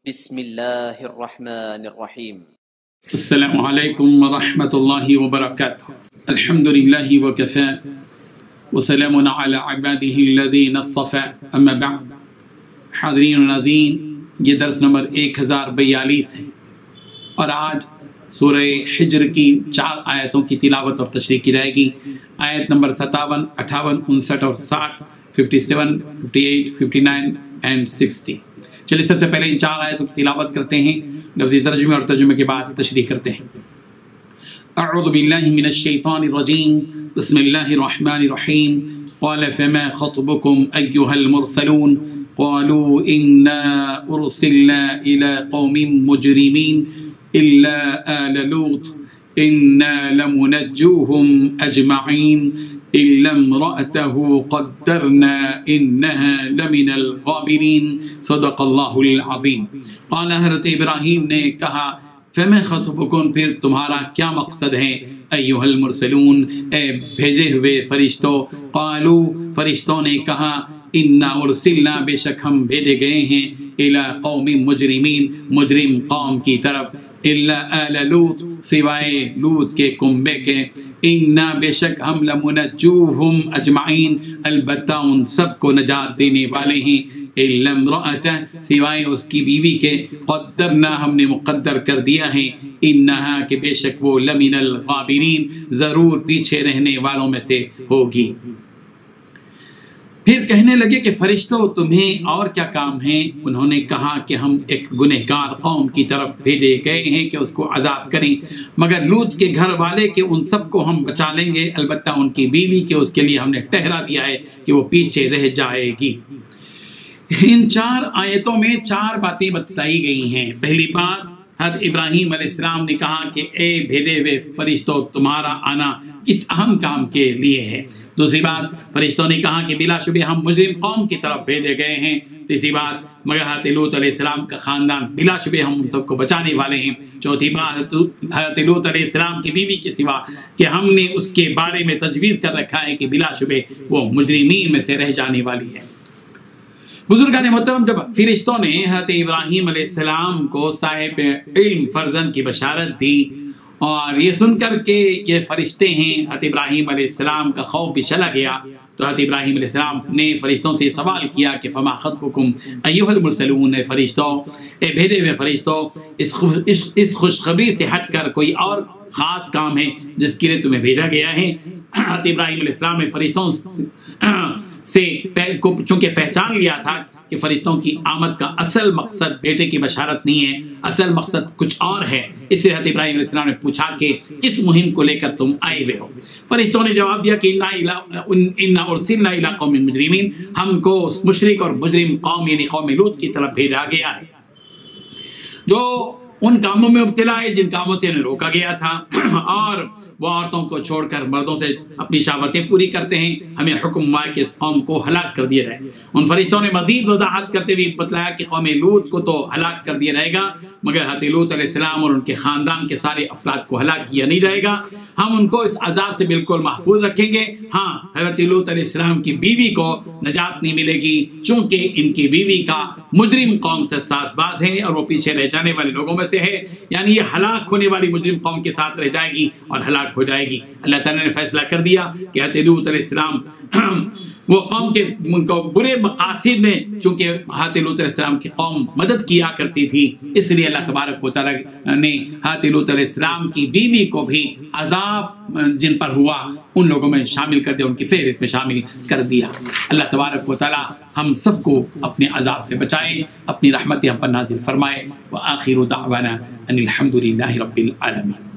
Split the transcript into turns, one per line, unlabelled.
بسم اللہ الرحمن الرحیم۔
السلام علیکم ورحمۃ اللہ وبرکاتہ۔ الحمد للہ وکفی وسلام علی عبادہ الذین اصطفی، اما بعد۔ حاضرین و ناظرین، یہ درس نمبر 1042 ہے اور آج سورہ حجر کی 4 آیتوں کی تلاوت اور تشریح کی جائے گی۔ آیت نمبر 57، 58، 59 اور 60، 57، 58، 59 اور 60۔ چلیے سب سے پہلے ان 4 آیتوں کی تلاوت کرتے ہیں، لفظی ترجمے اور ترجمے کے بعد تشریح کرتے ہیں۔ اعوذ باللہ من الشیطان الرجیم، بسم اللہ الرحمن الرحیم۔ قال فما خطبكم ایها المرسلون قالوا انا ارسلنا الى قوم مجرمین الا آل لوط انا لمنجوهم اجمعین إلا امرأته قدرنا إنها لمن الغابرين، صدق اللہ العظیم۔ قال حضرت ابراہیم نے کہا فما خطبکم، پھر تمہارا کیا مقصد ہے، ایھا المرسلون، اے بھیجے ہوئے فرشتوں۔ قالو، فرشتوں نے کہا انا ارسلنا، بے شک ہم بھیجے گئے ہیں، الی قوم مجرمین، مجرم قوم کی طرف، الا آل لوط، سوائے لوط کے کنبے کے، انا بے شک ہم لمنجوہم اجمعین، البتہ ان سب کو نجات دینے والے ہیں، الا امرأتہ، سوائے اس کی بیوی کے، قدرنا ہم نے مقدر کر دیا ہے، انہا کہ بے شک وہ لمن الغابرین، ضرور پیچھے رہنے والوں میں سے ہوگی۔ پھر کہنے لگے کہ فرشتوں تمہیں اور کیا کام ہے؟ انہوں نے کہا کہ ہم ایک گنہگار قوم کی طرف بھیجے گئے ہیں کہ اس کو عذاب کریں، مگر لوط کے گھر والے کہ ان سب کو ہم بچا لیں گے، البتہ ان کی بیوی کے اس کے لیے ہم نے ٹھہرا دیا ہے کہ وہ پیچھے رہ جائے گی۔ ان 4 آیتوں میں 4 باتیں بتائی گئی ہیں۔ پہلی بات، حضرت ابراہیم علیہ السلام نے کہا کہ اے بھیجے ہوئے فرشتوں، تمہارا آنا کس اہم کام کے لیے ہے۔ دوسری بات، فرشتوں نے کہا کہ بلا شبہ ہم مجرم قوم کی طرف بھیجے گئے ہیں۔ تیسری بات، مگر حضرت لوط علیہ السلام کا خاندان، بلا شبہ ہم ان سب کو بچانے والے ہیں۔ چوتھی بات، حضرت لوط علیہ السلام کی بیوی کے سوا کہ ہم نے اس کے بارے میں تجویز کر رکھا ہے کہ بلا شبہ وہ مجرمین میں سے رہ جانے والی ہے۔ بزرگان محترم، جب فرشتوں نے حضرت ابراہیم علیہ السلام کو صاحب علم فرزند کی بشارت دی اور یہ سن کر کے یہ فرشتے ہیں، حضرت ابراہیم علیہ السلام کا خوف بھی چلا گیا، تو حضرت ابراہیم علیہ السلام نے فرشتوں سے سوال کیا کہ فما خطبکم ایھا المرسلون، اے فرشتوں، اے بھیجے ہوئے فرشتوں، اس خوشخبری سے ہٹ کر کوئی اور خاص کام ہے جس کے لیے تمہیں بھیجا گیا ہے؟ حضرت ابراہیم علیہ السلام نے فرشتوں سے چونکہ پہچان لیا تھا کہ فرشتوں کی آمد کا اصل مقصد بیٹے کی بشارت نہیں ہے، اصل مقصد کچھ اور ہے، اس لیے حضرت ابراہیم علیہ السلام نے پوچھا کہ کس مہم کو لے کر تم آئے ہوئے ہو؟ فرشتوں نے جواب دیا کہ انا ارسلنا الی قوم مجرمین، ہم کو مشرک اور مجرم قوم یعنی قوم لوط کی طرف بھیجا گیا ہے، جو ان کاموں میں مبتلا ہے جن کاموں سے انہیں روکا گیا تھا، اور وہ عورتوں کو چھوڑ کر مردوں سے اپنی شہوتیں پوری کرتے ہیں۔ ہمیں حکم ہوا کہ اس قوم کو ہلاک کر دیا جائے۔ ان فرشتوں نے مزید وضاحت کرتے ہوئے بتلایا کہ قوم لوط کو تو ہلاک کر دیا جائے گا، مگر حضرت لوط علیہ السلام اور ان کے خاندان کے سارے افراد کو ہلاک کیا نہیں جائے گا، ہم ان کو اس عذاب سے بالکل محفوظ رکھیں گے۔ ہاں، حضرت لوط علیہ السلام کی بیوی کو نجات نہیں ملے گی، چونکہ ان کی بیوی کا مجرم قوم سے ساز باز ہے اور وہ پیچھے رہ جانے والے لوگوں میں سے ہے، یعنی یہ ہلاک ہونے والی مجرم قوم کے ساتھ رہ جائے گی اور ہلاک ہو جائے گی۔ اللہ تعالیٰ نے فیصلہ کر دیا کہ حضرت لوط علیہ السلام وہ قوم کے برے مقاصد میں، چونکہ حضرت لوط علیہ السلام کی قوم مدد کیا کرتی تھی، اس لیے اللہ تبارک و تعالیٰ نے حضرت لوط علیہ السلام کی بیوی کو بھی عذاب جن پر ہوا ان لوگوں میں شامل کر دیا، ان کی فہرست میں شامل کر دیا۔ اللہ تبارک و تعالیٰ ہم سب کو اپنے عذاب سے بچائے، اپنی رحمت ہم پر نازل فرمائے۔ وآخر دعوانا ان الحمد للہ رب العالمین۔